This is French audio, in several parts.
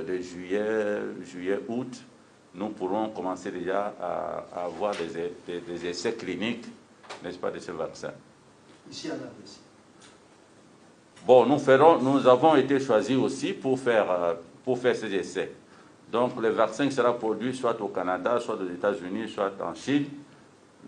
de juillet, août, nous pourrons commencer déjà à avoir des essais cliniques, n'est-ce pas, de ce vaccin. Ici à la Russie. Bon, nous avons été choisis aussi pour faire ces essais. Donc, le vaccin qui sera produit soit au Canada, soit aux États-Unis, soit en Chine,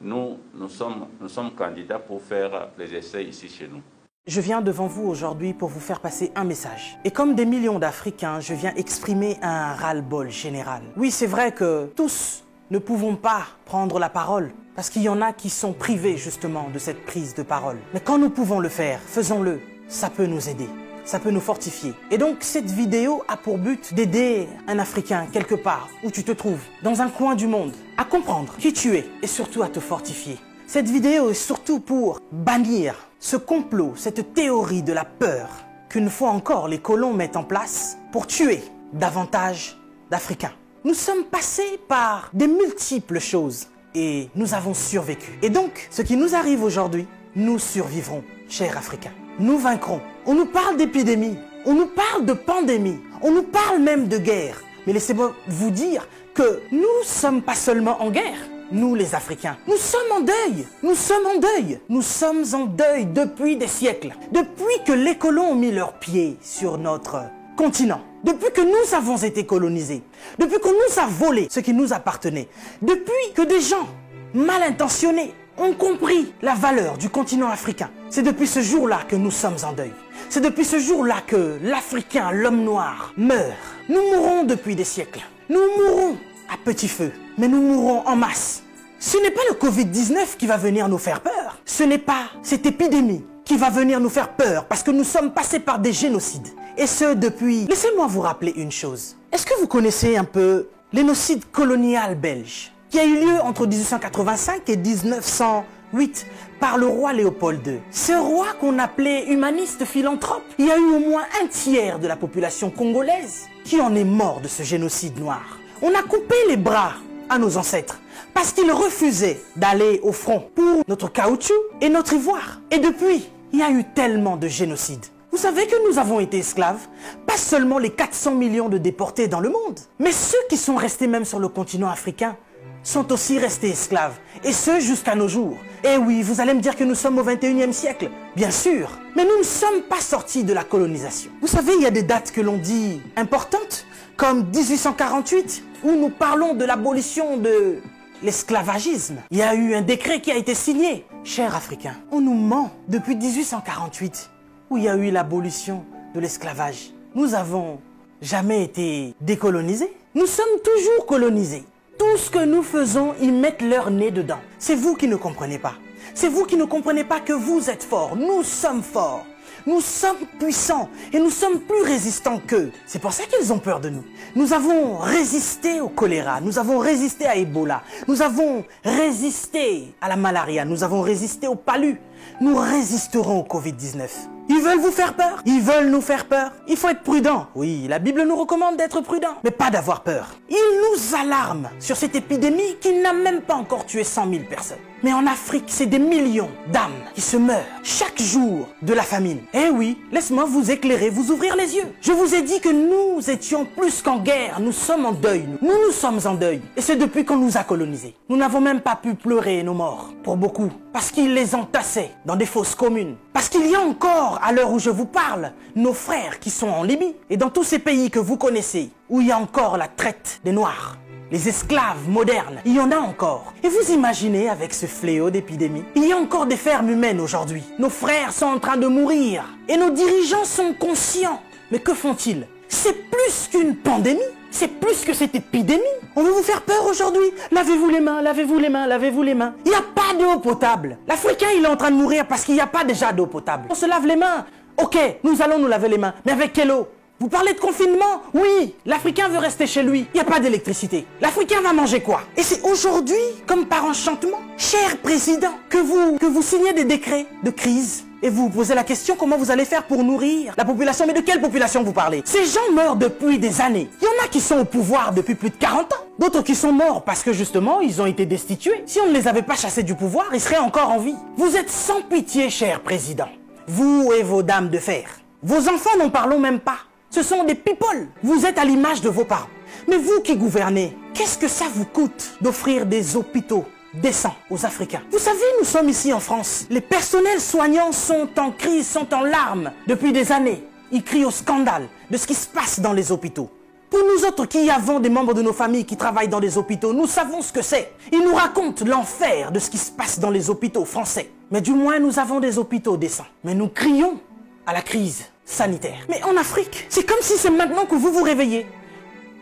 nous sommes candidats pour faire les essais ici chez nous. Je viens devant vous aujourd'hui pour vous faire passer un message. Et comme des millions d'Africains, je viens exprimer un ras-le-bol général. Oui, c'est vrai que tous ne pouvons pas prendre la parole, parce qu'il y en a qui sont privés justement de cette prise de parole. Mais quand nous pouvons le faire, faisons-le. Ça peut nous aider, ça peut nous fortifier. Et donc cette vidéo a pour but d'aider un Africain quelque part où tu te trouves, dans un coin du monde, à comprendre qui tu es et surtout à te fortifier. Cette vidéo est surtout pour bannir ce complot, cette théorie de la peur qu'une fois encore les colons mettent en place pour tuer davantage d'Africains. Nous sommes passés par des multiples choses et nous avons survécu. Et donc, ce qui nous arrive aujourd'hui, nous survivrons, chers Africains. Nous vaincrons. On nous parle d'épidémie, on nous parle de pandémie, on nous parle même de guerre. Mais laissez-moi vous dire que nous ne sommes pas seulement en guerre. Nous les Africains, nous sommes en deuil, nous sommes en deuil. Nous sommes en deuil depuis des siècles. Depuis que les colons ont mis leurs pieds sur notre continent. Depuis que nous avons été colonisés. Depuis qu'on nous a volé ce qui nous appartenait. Depuis que des gens mal intentionnés ont compris la valeur du continent africain. C'est depuis ce jour-là que nous sommes en deuil. C'est depuis ce jour-là que l'Africain, l'homme noir, meurt. Nous mourrons depuis des siècles. Nous mourrons à petit feu, mais nous mourrons en masse. Ce n'est pas le Covid-19 qui va venir nous faire peur. Ce n'est pas cette épidémie qui va venir nous faire peur parce que nous sommes passés par des génocides. Et ce depuis... Laissez-moi vous rappeler une chose. Est-ce que vous connaissez un peu l'énocide colonial belge qui a eu lieu entre 1885 et 1908 par le roi Léopold II. Ce roi qu'on appelait humaniste philanthrope, il y a eu au moins un tiers de la population congolaise qui en est mort de ce génocide noir. On a coupé les bras à nos ancêtres parce qu'ils refusaient d'aller au front pour notre caoutchouc et notre ivoire. Et depuis, il y a eu tellement de génocides. Vous savez que nous avons été esclaves, pas seulement les 400 millions de déportés dans le monde, mais ceux qui sont restés même sur le continent africain sont aussi restés esclaves, et ce jusqu'à nos jours. Et oui, vous allez me dire que nous sommes au 21e siècle, bien sûr, mais nous ne sommes pas sortis de la colonisation. Vous savez, il y a des dates que l'on dit importantes, comme 1848, où nous parlons de l'abolition de l'esclavagisme. Il y a eu un décret qui a été signé. Chers Africains, on nous ment depuis 1848, où il y a eu l'abolition de l'esclavage. Nous avons jamais été décolonisés. Nous sommes toujours colonisés. Tout ce que nous faisons, ils mettent leur nez dedans. C'est vous qui ne comprenez pas. C'est vous qui ne comprenez pas que vous êtes forts. Nous sommes forts. Nous sommes puissants et nous sommes plus résistants qu'eux. C'est pour ça qu'ils ont peur de nous. Nous avons résisté au choléra, nous avons résisté à Ebola, nous avons résisté à la malaria, nous avons résisté au palu. Nous résisterons au Covid-19. Ils veulent vous faire peur. Ils veulent nous faire peur. Il faut être prudent. Oui, la Bible nous recommande d'être prudent, mais pas d'avoir peur. Ils nous alarment sur cette épidémie qui n'a même pas encore tué 100 000 personnes. Mais en Afrique, c'est des millions d'âmes qui se meurent chaque jour de la famine. Eh oui, laisse-moi vous éclairer, vous ouvrir les yeux. Je vous ai dit que nous étions plus qu'en guerre. Nous sommes en deuil. Nous sommes en deuil. Et c'est depuis qu'on nous a colonisés. Nous n'avons même pas pu pleurer nos morts, pour beaucoup, parce qu'ils les entassaient dans des fosses communes. Parce qu'il y a encore, à l'heure où je vous parle, nos frères qui sont en Libye et dans tous ces pays que vous connaissez, où il y a encore la traite des Noirs. Les esclaves modernes, il y en a encore. Et vous imaginez avec ce fléau d'épidémie, il y a encore des fermes humaines aujourd'hui. Nos frères sont en train de mourir et nos dirigeants sont conscients. Mais que font-ils? C'est plus qu'une pandémie. C'est plus que cette épidémie. On veut vous faire peur aujourd'hui. Lavez-vous les mains, lavez-vous les mains, lavez-vous les mains. Il n'y a pas d'eau potable. L'Africain, il est en train de mourir parce qu'il n'y a pas déjà d'eau potable. On se lave les mains. Ok, nous allons nous laver les mains. Mais avec quelle eau? Vous parlez de confinement? Oui, l'Africain veut rester chez lui. Il n'y a pas d'électricité. L'Africain va manger quoi? Et c'est aujourd'hui, comme par enchantement, cher président, que vous signez des décrets de crise. Et vous vous posez la question, comment vous allez faire pour nourrir la population? Mais de quelle population vous parlez? Ces gens meurent depuis des années. Il y en a qui sont au pouvoir depuis plus de 40 ans. D'autres qui sont morts parce que justement, ils ont été destitués. Si on ne les avait pas chassés du pouvoir, ils seraient encore en vie. Vous êtes sans pitié, cher président. Vous et vos dames de fer. Vos enfants, n'en parlons même pas. Ce sont des people. Vous êtes à l'image de vos parents. Mais vous qui gouvernez, qu'est-ce que ça vous coûte d'offrir des hôpitaux décents aux Africains? Vous savez, nous sommes ici en France. Les personnels soignants sont en crise, sont en larmes depuis des années. Ils crient au scandale de ce qui se passe dans les hôpitaux. Pour nous autres qui avons des membres de nos familles qui travaillent dans des hôpitaux, nous savons ce que c'est. Ils nous racontent l'enfer de ce qui se passe dans les hôpitaux français. Mais du moins, nous avons des hôpitaux décents. Mais nous crions à la crise sanitaire. Mais en Afrique, c'est comme si c'est maintenant que vous vous réveillez.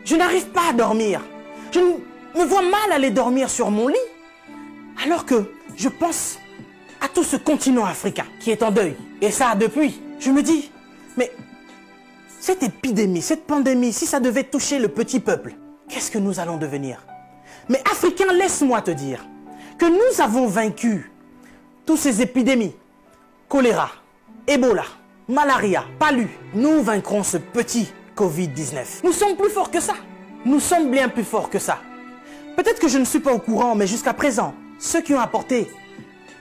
Je n'arrive pas à dormir. Je me vois mal aller dormir sur mon lit. Alors que je pense à tout ce continent africain qui est en deuil. Et ça depuis. Je me dis, mais cette épidémie, cette pandémie, si ça devait toucher le petit peuple, qu'est-ce que nous allons devenir? Mais Africains, laisse-moi te dire que nous avons vaincu toutes ces épidémies. Choléra, Ebola, malaria, palu. Nous vaincrons ce petit Covid-19. Nous sommes plus forts que ça. Nous sommes bien plus forts que ça. Peut-être que je ne suis pas au courant, mais jusqu'à présent, ceux qui ont apporté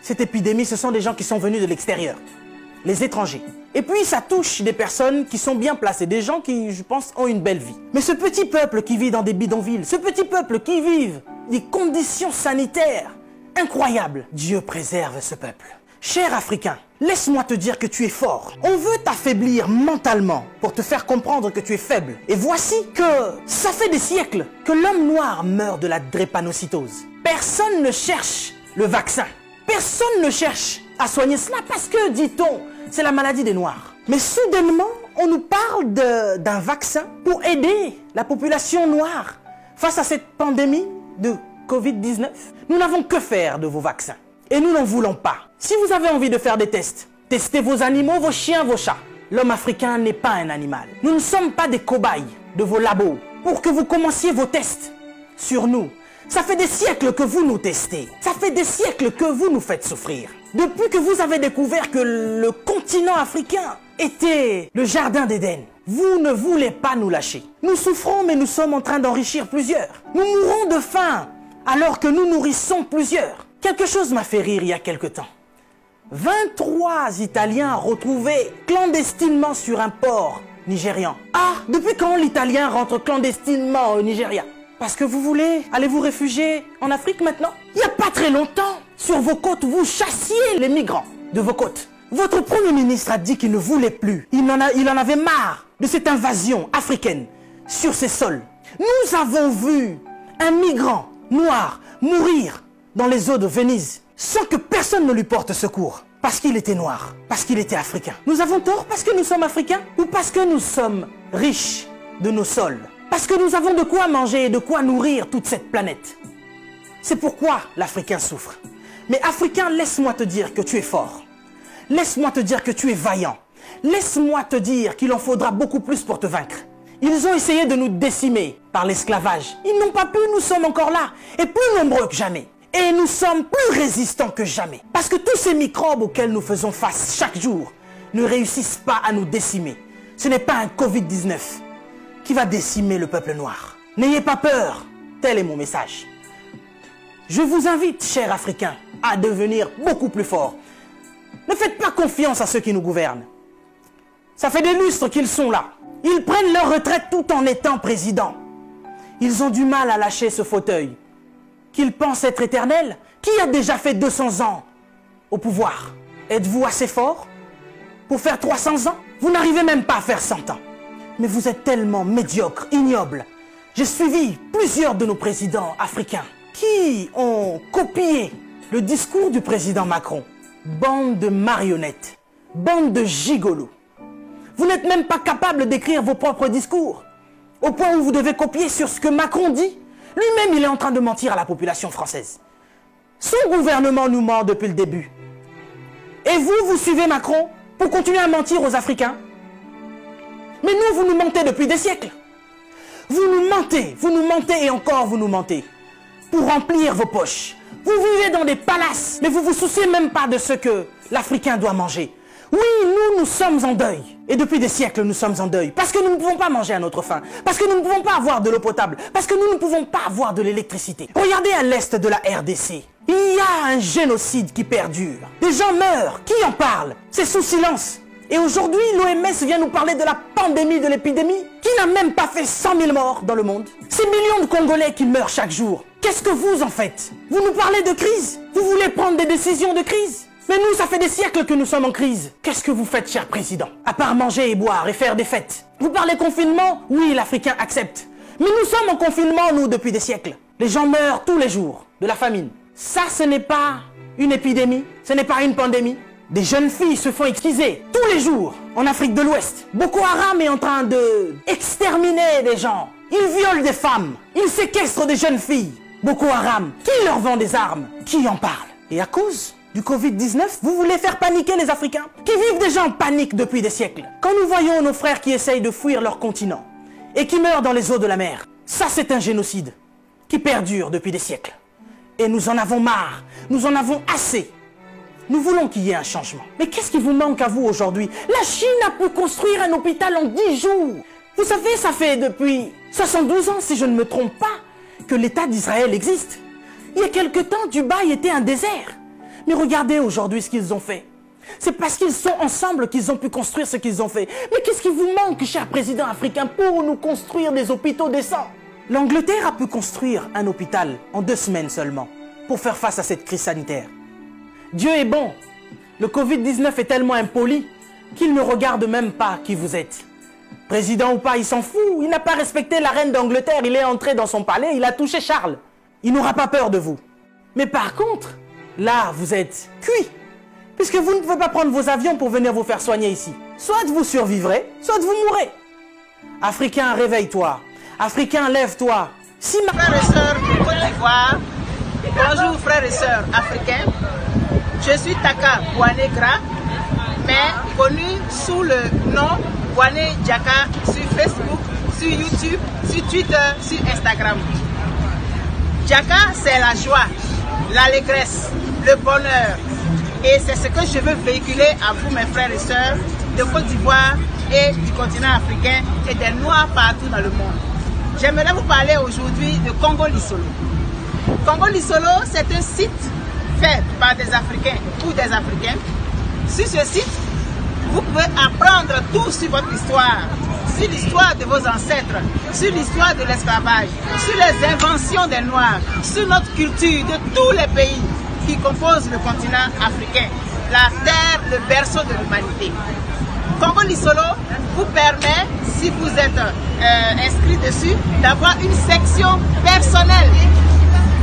cette épidémie, ce sont des gens qui sont venus de l'extérieur. Les étrangers. Et puis ça touche des personnes qui sont bien placées, des gens qui, je pense, ont une belle vie. Mais ce petit peuple qui vit dans des bidonvilles, ce petit peuple qui vit des conditions sanitaires incroyables, Dieu préserve ce peuple. Cher Africain, laisse-moi te dire que tu es fort. On veut t'affaiblir mentalement pour te faire comprendre que tu es faible. Et voici que ça fait des siècles que l'homme noir meurt de la drépanocytose. Personne ne cherche le vaccin. Personne ne cherche à soigner cela parce que, dit-on, c'est la maladie des Noirs. Mais soudainement, on nous parle d'un vaccin pour aider la population noire face à cette pandémie de Covid-19. Nous n'avons que faire de vos vaccins. Et nous n'en voulons pas. Si vous avez envie de faire des tests, testez vos animaux, vos chiens, vos chats. L'homme africain n'est pas un animal. Nous ne sommes pas des cobayes de vos labos pour que vous commenciez vos tests sur nous. Ça fait des siècles que vous nous testez. Ça fait des siècles que vous nous faites souffrir. Depuis que vous avez découvert que le continent africain était le jardin d'Éden, vous ne voulez pas nous lâcher. Nous souffrons, mais nous sommes en train d'enrichir plusieurs. Nous mourons de faim alors que nous nourrissons plusieurs. Quelque chose m'a fait rire il y a quelque temps. 23 Italiens retrouvés clandestinement sur un port nigérian. Ah, depuis quand l'Italien rentre clandestinement au Nigeria? Parce que vous voulez aller vous réfugier en Afrique maintenant? Il n'y a pas très longtemps, sur vos côtes, vous chassiez les migrants de vos côtes. Votre Premier ministre a dit qu'il ne voulait plus. Il en avait marre de cette invasion africaine sur ses sols. Nous avons vu un migrant noir mourir dans les eaux de Venise sans que personne ne lui porte secours. Parce qu'il était noir, parce qu'il était africain. Nous avons tort parce que nous sommes africains ou parce que nous sommes riches de nos sols? Parce que nous avons de quoi manger et de quoi nourrir toute cette planète. C'est pourquoi l'Africain souffre. Mais Africain, laisse-moi te dire que tu es fort. Laisse-moi te dire que tu es vaillant. Laisse-moi te dire qu'il en faudra beaucoup plus pour te vaincre. Ils ont essayé de nous décimer par l'esclavage. Ils n'ont pas pu, nous sommes encore là, et plus nombreux que jamais. Et nous sommes plus résistants que jamais. Parce que tous ces microbes auxquels nous faisons face chaque jour ne réussissent pas à nous décimer. Ce n'est pas un Covid-19 qui va décimer le peuple noir. N'ayez pas peur, tel est mon message. Je vous invite, chers Africains, à devenir beaucoup plus forts. Ne faites pas confiance à ceux qui nous gouvernent. Ça fait des lustres qu'ils sont là. Ils prennent leur retraite tout en étant présidents. Ils ont du mal à lâcher ce fauteuil qu'ils pensent être éternel. Qui a déjà fait 200 ans au pouvoir? Êtes-vous assez fort pour faire 300 ans? Vous n'arrivez même pas à faire 100 ans. Mais vous êtes tellement médiocre, ignoble. J'ai suivi plusieurs de nos présidents africains qui ont copié le discours du président Macron. Bande de marionnettes, bande de gigolos. Vous n'êtes même pas capable d'écrire vos propres discours, au point où vous devez copier sur ce que Macron dit. Lui-même, il est en train de mentir à la population française. Son gouvernement nous ment depuis le début. Et vous, vous suivez Macron pour continuer à mentir aux Africains? Mais nous, vous nous mentez depuis des siècles. Vous nous mentez et encore vous nous mentez. Pour remplir vos poches. Vous vivez dans des palaces, mais vous ne vous souciez même pas de ce que l'Africain doit manger. Oui, nous sommes en deuil. Et depuis des siècles, nous sommes en deuil. Parce que nous ne pouvons pas manger à notre faim. Parce que nous ne pouvons pas avoir de l'eau potable. Parce que nous ne pouvons pas avoir de l'électricité. Regardez à l'est de la RDC. Il y a un génocide qui perdure. Des gens meurent. Qui en parle? C'est sous silence. Et aujourd'hui, l'OMS vient nous parler de la pandémie de l'épidémie qui n'a même pas fait 100 000 morts dans le monde. Ces millions de Congolais qui meurent chaque jour. Qu'est-ce que vous en faites? Vous nous parlez de crise? Vous voulez prendre des décisions de crise? Mais nous, ça fait des siècles que nous sommes en crise. Qu'est-ce que vous faites, cher président? À part manger et boire et faire des fêtes. Vous parlez confinement? Oui, l'Africain accepte. Mais nous sommes en confinement, nous, depuis des siècles. Les gens meurent tous les jours de la famine. Ça, ce n'est pas une épidémie, ce n'est pas une pandémie. Des jeunes filles se font exquiser tous les jours en Afrique de l'Ouest. Boko Haram est en train de exterminer des gens. Ils violent des femmes, ils séquestrent des jeunes filles. Boko Haram, qui leur vend des armes? Qui en parle? Et à cause du Covid-19, vous voulez faire paniquer les Africains qui vivent déjà en panique depuis des siècles. Quand nous voyons nos frères qui essayent de fuir leur continent et qui meurent dans les eaux de la mer, ça c'est un génocide qui perdure depuis des siècles. Et nous en avons marre, nous en avons assez. Nous voulons qu'il y ait un changement. Mais qu'est-ce qui vous manque à vous aujourd'hui? La Chine a pu construire un hôpital en 10 jours. Vous savez, ça fait depuis 72 ans, si je ne me trompe pas, que l'État d'Israël existe. Il y a quelque temps, Dubaï était un désert. Mais regardez aujourd'hui ce qu'ils ont fait. C'est parce qu'ils sont ensemble qu'ils ont pu construire ce qu'ils ont fait. Mais qu'est-ce qui vous manque, cher président africain, pour nous construire des hôpitaux décents? L'Angleterre a pu construire un hôpital en 2 semaines seulement pour faire face à cette crise sanitaire. Dieu est bon. Le Covid-19 est tellement impoli qu'il ne regarde même pas qui vous êtes. Président ou pas, il s'en fout. Il n'a pas respecté la reine d'Angleterre. Il est entré dans son palais, il a touché Charles. Il n'aura pas peur de vous. Mais par contre, là, vous êtes cuit. Puisque vous ne pouvez pas prendre vos avions pour venir vous faire soigner ici. Soit vous survivrez, soit vous mourrez. Africain, réveille-toi. Africain, lève-toi. Si ma... Frères et sœurs de Côte d'Ivoire, bonjour frères et sœurs africains. Je suis Taka Bouane Gra, mais connu sous le nom Bouane Diaka sur Facebook, sur YouTube, sur Twitter, sur Instagram. Diaka, c'est la joie, l'allégresse, le bonheur. Et c'est ce que je veux véhiculer à vous, mes frères et sœurs de Côte d'Ivoire et du continent africain et des Noirs partout dans le monde. J'aimerais vous parler aujourd'hui de Congo Lisolo. Congo Lisolo, c'est un site fait par des Africains ou des Africains. Sur ce site, vous pouvez apprendre tout sur votre histoire, sur l'histoire de vos ancêtres, sur l'histoire de l'esclavage, sur les inventions des Noirs, sur notre culture de tous les pays qui composent le continent africain, la terre, le berceau de l'humanité. Congo Lisolo vous permet, si vous êtes inscrit dessus, d'avoir une section personnelle,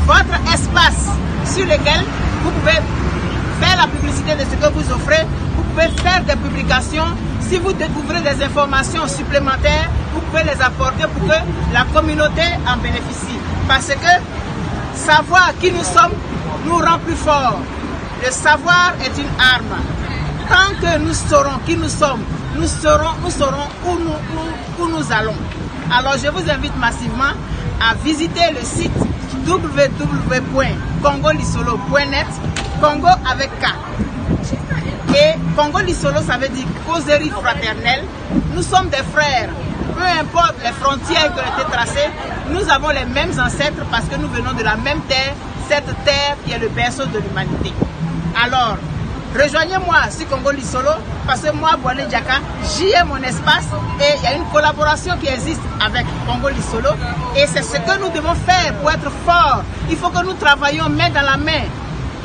votre espace sur lequel vous pouvez faire la publicité de ce que vous offrez, vous pouvez faire des publications. Si vous découvrez des informations supplémentaires, vous pouvez les apporter pour que la communauté en bénéficie. Parce que savoir qui nous sommes nous rend plus forts. Le savoir est une arme. Tant que nous saurons qui nous sommes, nous saurons où nous allons. Alors je vous invite massivement à visiter le site www.congolisolo.net, Congo avec K. Et Congo Lisolo, ça veut dire causerie fraternelle. Nous sommes des frères. Peu importe les frontières qui ont été tracées, nous avons les mêmes ancêtres parce que nous venons de la même terre, cette terre qui est le berceau de l'humanité. Alors, rejoignez-moi sur Congo Lisolo parce que moi, Bouane Diaka, j'y ai mon espace et il y a une collaboration qui existe avec Congo Lisolo et c'est ce que nous devons faire pour être forts. Il faut que nous travaillions main dans la main.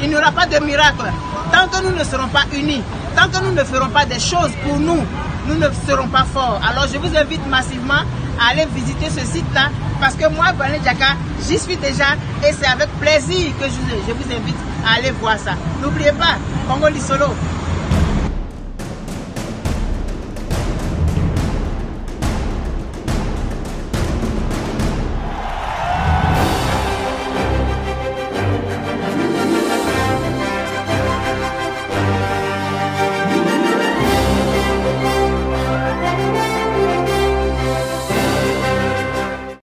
Il n'y aura pas de miracle. Tant que nous ne serons pas unis, tant que nous ne ferons pas des choses pour nous, nous ne serons pas forts. Alors je vous invite massivement à aller visiter ce site-là parce que moi, Bouane Diaka, j'y suis déjà et c'est avec plaisir que je vous invite à aller voir ça. N'oubliez pas, Congo Lisolo,